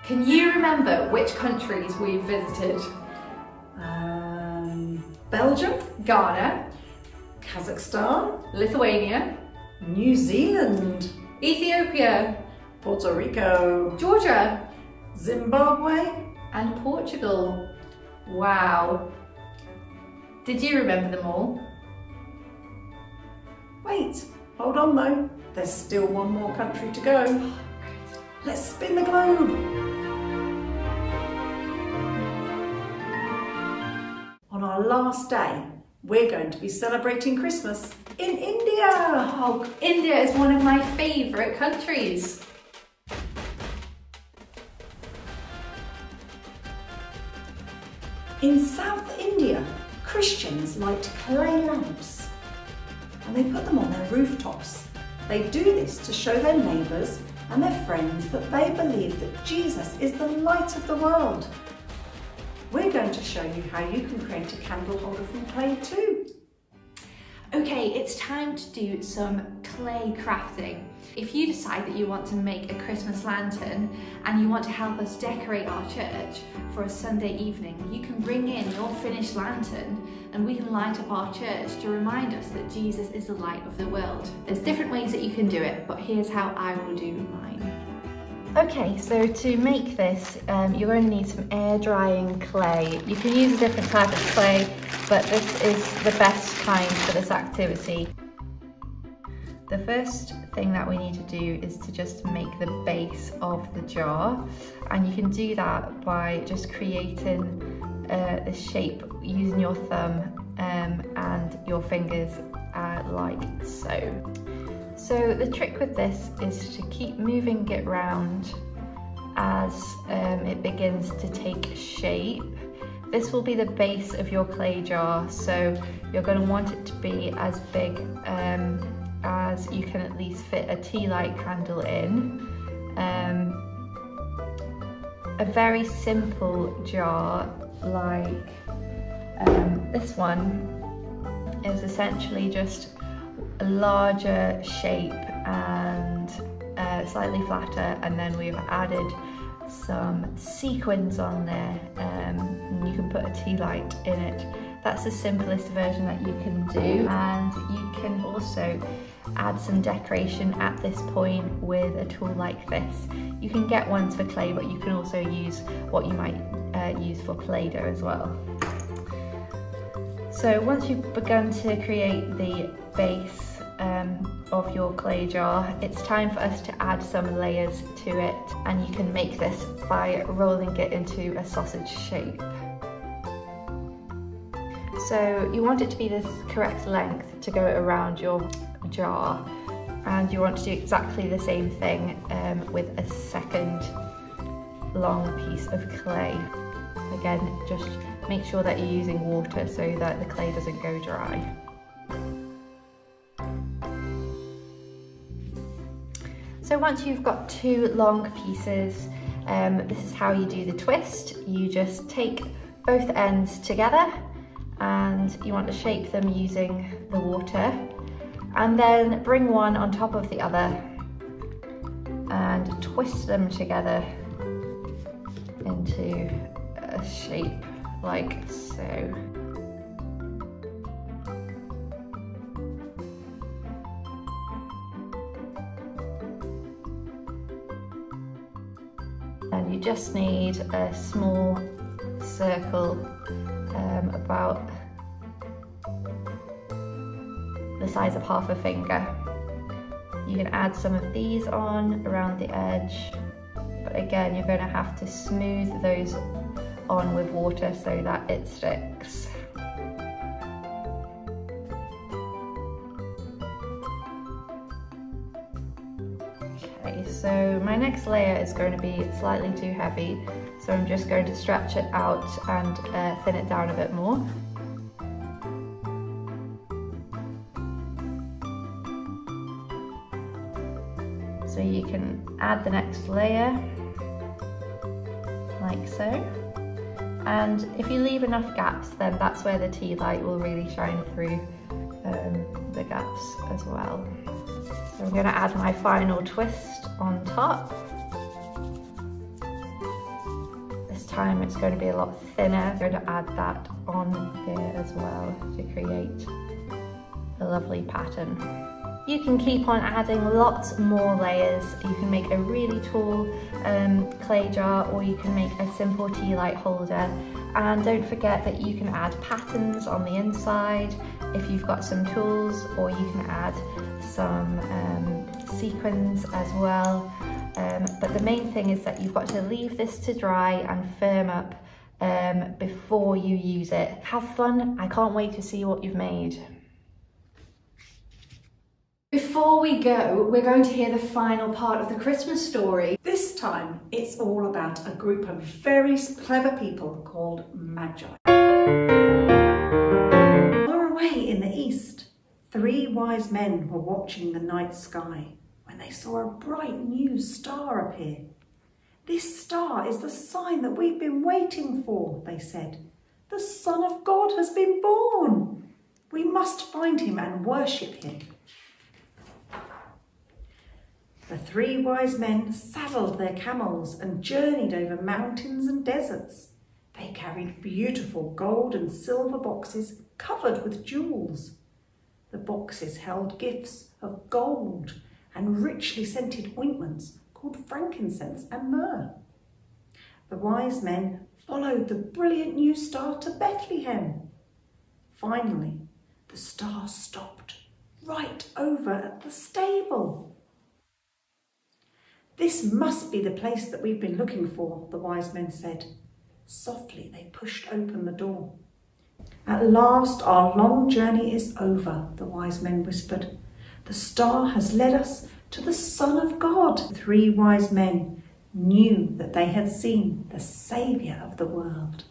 Can you remember which countries we've visited? Belgium, Ghana, Kazakhstan, Lithuania, New Zealand, Ethiopia, Puerto Rico, Georgia, Zimbabwe, and Portugal. Wow. Did you remember them all? Wait, hold on though. There's still one more country to go. Let's spin the globe. On our last day, we're going to be celebrating Christmas in India. Oh, India is one of my favourite countries. In South India, Christians light clay lamps and they put them on their rooftops. They do this to show their neighbours and their friends that they believe that Jesus is the light of the world. We're going to show you how you can create a candle holder from clay too. Okay, it's time to do some clay crafting. If you decide that you want to make a Christmas lantern and you want to help us decorate our church for a Sunday evening, you can bring in your finished lantern and we can light up our church to remind us that Jesus is the light of the world. There's different ways that you can do it, but here's how I will do mine. Okay, so to make this, you're going to need some air drying clay. You can use a different type of clay, but this is the best kind for this activity. The first thing that we need to do is to just make the base of the jar, and you can do that by just creating a shape using your thumb and your fingers like so. So the trick with this is to keep moving it round as it begins to take shape. This will be the base of your clay jar, so you're going to want it to be as big as you can at least fit a tea light candle in. A very simple jar like this one is essentially just a larger shape and slightly flatter, and then we've added some sequins on there, and you can put a tea light in it. That's the simplest version that you can do, and you can also add some decoration at this point with a tool like this. You can get ones for clay, but you can also use what you might use for Play-Doh as well. So once you've begun to create the base of your clay jar, it's time for us to add some layers to it, and you can make this by rolling it into a sausage shape. So you want it to be this correct length to go around your jar, and you want to do exactly the same thing with a second long piece of clay. Again, just make sure that you're using water so that the clay doesn't go dry. So once you've got two long pieces, this is how you do the twist. You just take both ends together and you want to shape them using the water, and then bring one on top of the other and twist them together into a shape like so. And you just need a small circle about the size of half a finger. You can add some of these on around the edge, but again you're going to have to smooth those on with water so that it sticks. Okay, so my next layer is going to be slightly too heavy, so I'm just going to stretch it out and thin it down a bit more. So you can add the next layer, like so. And if you leave enough gaps, then that's where the tea light will really shine through the gaps as well. So I'm going to add my final twist on top. time it's going to be a lot thinner. I'm going to add that on there as well to create a lovely pattern. You can keep on adding lots more layers. You can make a really tall clay jar, or you can make a simple tea light holder. And don't forget that you can add patterns on the inside if you've got some tools, or you can add some sequins as well. But the main thing is that you've got to leave this to dry and firm up before you use it. Have fun. I can't wait to see what you've made. Before we go, we're going to hear the final part of the Christmas story. This time, it's all about a group of very clever people called Magi. Far away in the east, 3 wise men were watching the night sky when they saw a bright new star appear. "This star is the sign that we've been waiting for," they said. "The Son of God has been born. We must find him and worship him." The 3 wise men saddled their camels and journeyed over mountains and deserts. They carried beautiful gold and silver boxes covered with jewels. The boxes held gifts of gold and richly scented ointments called frankincense and myrrh. The wise men followed the brilliant new star to Bethlehem. Finally, the star stopped right over at the stable. "This must be the place that we've been looking for," the wise men said. Softly, they pushed open the door. "At last, our long journey is over," the wise men whispered. "The star has led us to the Son of God." The 3 wise men knew that they had seen the Saviour of the world.